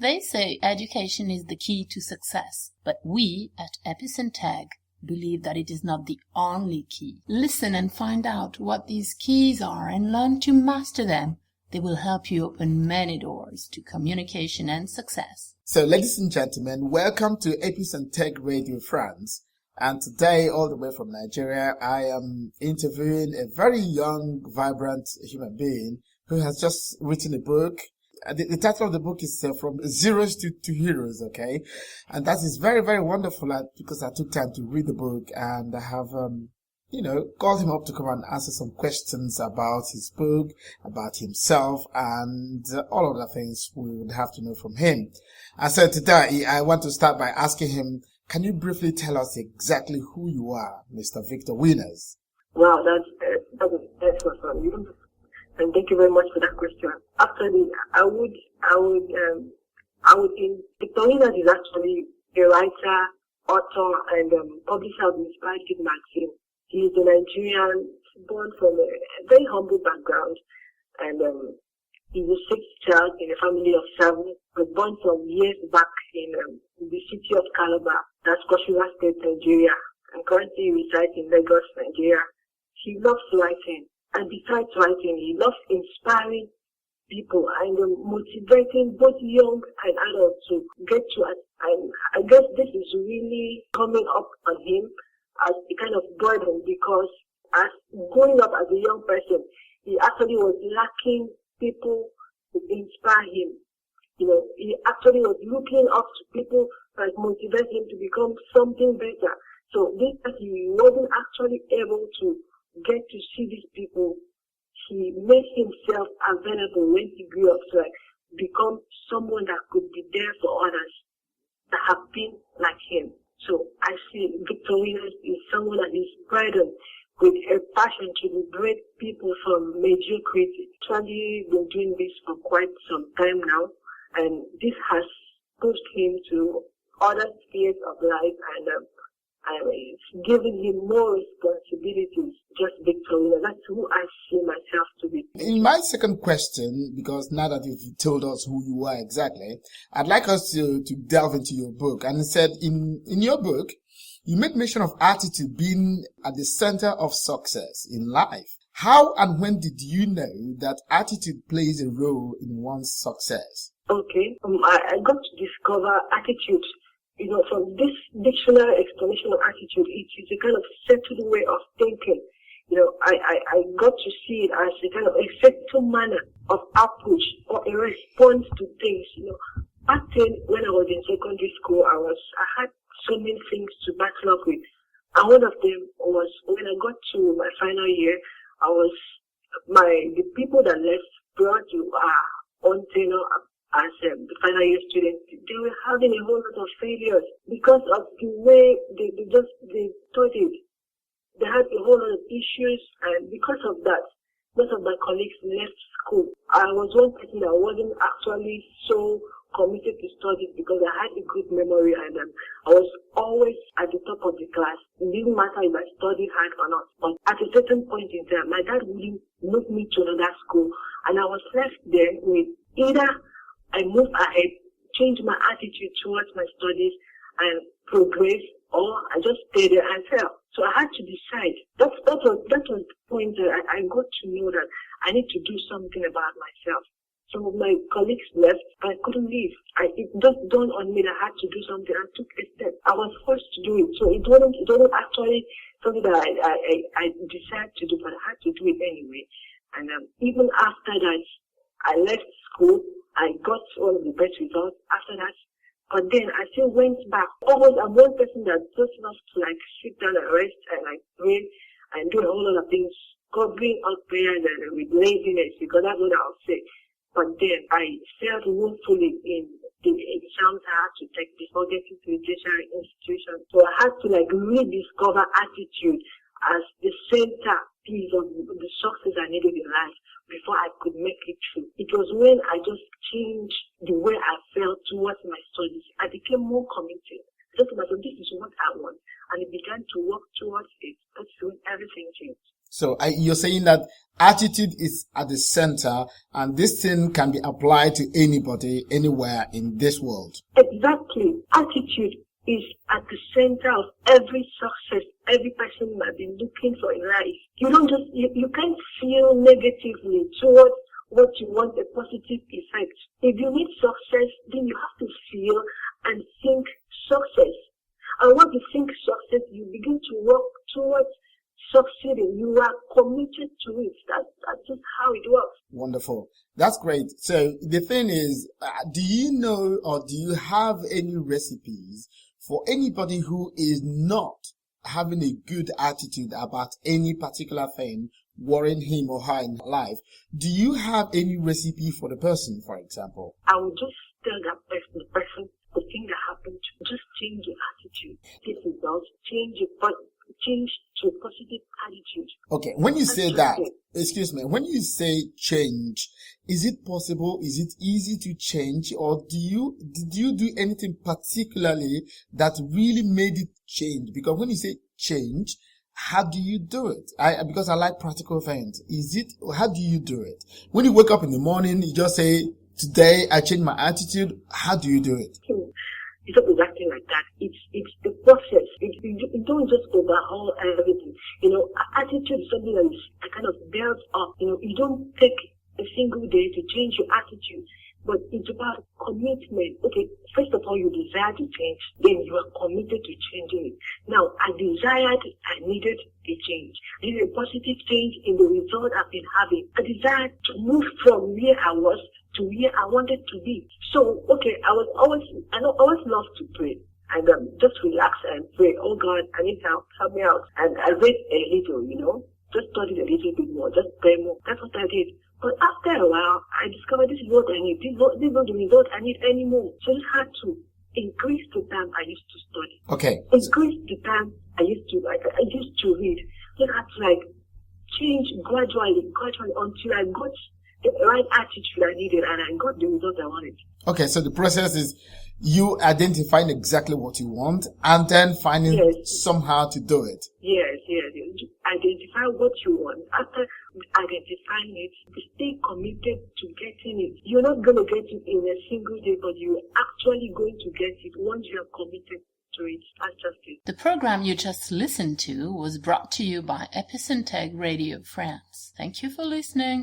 They say education is the key to success, but we at EPIS and TEG believe that it is not the only key. Listen and find out what these keys are and learn to master them. They will help you open many doors to communication and success. So, ladies and gentlemen, welcome to EPIS and TEG Radio France. And today, all the way from Nigeria, I am interviewing a very young, vibrant human being who has just written a book. The title of the book is From Zeros to Heroes, okay? And that is very, very wonderful because I took time to read the book and I have, called him up to come and answer some questions about his book, about himself, and all of the things we would have to know from him. And so today, I want to start by asking him, can you briefly tell us exactly who you are, Mr. Victor Winners? Wow, that's awesome. And thank you very much for that question. Actually, I would Victor Winners is actually a writer, author, and publisher of the Inspired Kid magazine. He is a Nigerian, born from a very humble background, and he's a sixth child in a family of 7. Was born some years back in the city of Calabar, that's Koshura State, Nigeria, and currently resides in Lagos, Nigeria. He loves writing. And besides writing, he loves inspiring people and motivating both young and adults to get to it. And I guess this is really coming up on him as a kind of burden because as growing up as a young person, he actually was lacking people to inspire him. He actually was looking up to people that motivate him to become something better. So this he wasn't actually able to get to see these people. He made himself available when he grew up to become someone that could be there for others that have been like him. So I see Victor Winners is someone that is burdened with a passion to liberate people from mediocrity. Actually been doing this for quite some time now, and this has pushed him to other spheres of life and it's giving him more responsibilities, just Victor Winners. That's who I see myself to be. In my second question, because now that you've told us who you are exactly, I'd like us to delve into your book. And it said in your book, you make mention of attitude being at the center of success in life. How and when did you know that attitude plays a role in one's success? Okay, I got to discover attitude. From this dictionary explanation of attitude, it is a kind of settled way of thinking. I got to see it as a kind of a settled manner of approach or a response to things. Back then, when I was in secondary school, I had so many things to battle up with. And one of them was when I got to my final year, the people that left brought you on tenure as the final year students, they were having a whole lot of failures because of the way they studied. They had a whole lot of issues, and because of that, most of my colleagues left school. I was one person that wasn't actually so committed to studies because I had a good memory and I was always at the top of the class. It didn't matter if I studied hard or not. But at a certain point in time, my dad wouldn't move me to another school, and I was left there with either I move ahead, change my attitude towards my studies and progress, or I just stay there and fail. So I had to decide. That was the point that I got to know that I need to do something about myself. Some of my colleagues left, but I couldn't leave. It just dawned on me that I had to do something. I took a step. I was forced to do it. So it wasn't actually something that I decided to do, but I had to do it anyway. And even after that, I left school. I got one of the best results after that. But then I still went back. Always, I'm one person that just loves to sit down and rest and pray and do a whole lot of things, covering up prayer and with laziness, because that's what I'll say. But then I failed woefully in the exams I had to take before getting to the tertiary institution. So I had to rediscover attitude as the center piece of the success I needed in life before I could make it through. It was when I just changed the way I felt towards my studies. I became more committed. I thought to myself, this is what I want. And I began to work towards it. That's when everything changed. So you're saying that attitude is at the center, and this thing can be applied to anybody, anywhere in this world. Exactly. Attitude is at the center of every success every person might be looking for in life. You don't just, you can't feel negatively towards what you want, a positive effect. If you need success, then you have to feel and think success. And once you think success, you begin to work towards succeeding. You are committed to it. That's just how it works. Wonderful. That's great. So the thing is, do you know or do you have any recipes for anybody who is not having a good attitude about any particular thing worrying him or her in life? Do you have any recipe for the person, for example? I will just tell that person, the thing that happened, just change your attitude. This is about change to a positive attitude. Okay, when you say that, excuse me, when you say change, is it possible, is it easy to change, or did you do anything particularly that really made it change? Because when you say change, how do you do it? Because I like practical things. How do you do it? When you wake up in the morning, you just say, today I change my attitude. How do you do it? It's not exactly like that. It's the process. You don't just overhaul everything. Attitude is something that kind of builds up. You don't take a single day to change your attitude, but it's about commitment. Okay, first of all, you desire to change, then you are committed to changing it. Now, I needed a change. This is a positive change in the result I've been having. I desired to move from where I was to where I wanted to be. So, okay, I always love to pray and just relax and pray. Oh God, I need help me out. And I read a little, just studied a little bit more, just pray more. That's what I did. But after a while, I discovered this is what I need. This is not the result I need anymore. So I just had to increase the time I used to study. Okay. Increase the time I used to read. Just had to change gradually until I got the right attitude I needed and I got the result I wanted. Okay, so the process is you identifying exactly what you want and then finding somehow to do it. Yes. Identify what you want. After identifying it, stay committed to getting it. You're not going to get it in a single day, but you're actually going to get it once you are committed to it. That's just it. The program you just listened to was brought to you by EPIS and TEG Radio France. Thank you for listening.